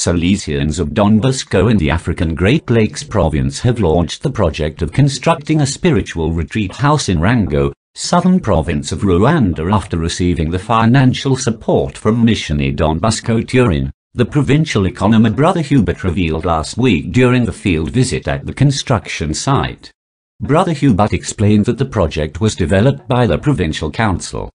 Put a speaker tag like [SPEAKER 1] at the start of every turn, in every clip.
[SPEAKER 1] Salesians of Don Bosco in the African Great Lakes province have launched the project of constructing a spiritual retreat house in Rango, southern province of Rwanda, after receiving the financial support from Missioni Don Bosco Turin. The provincial economy Brother Hubert revealed last week during the field visit at the construction site. Brother Hubert explained that the project was developed by the provincial council.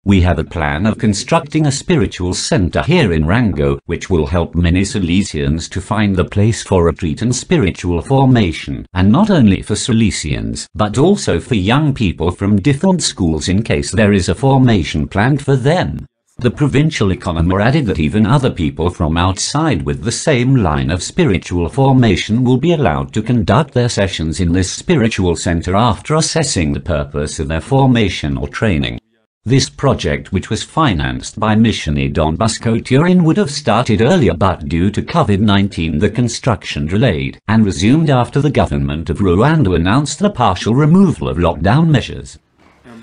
[SPEAKER 1] We have a plan of constructing a spiritual center here in Rango, which will help many Salesians to find the place for retreat and spiritual formation, and not only for Salesians, but also for young people from different schools in case there is a formation planned for them. The provincial economer added that even other people from outside with the same line of spiritual formation will be allowed to conduct their sessions in this spiritual center after assessing the purpose of their formation or training. This project, which was financed by Missioni Don Bosco Turin, would have started earlier, but due to COVID-19 the construction delayed and resumed after the government of Rwanda announced the partial removal of lockdown measures.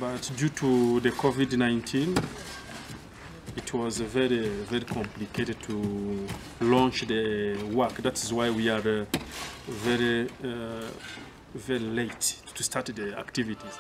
[SPEAKER 2] But due to the COVID-19, it was very complicated to launch the work. That is why we are very late to start the activities.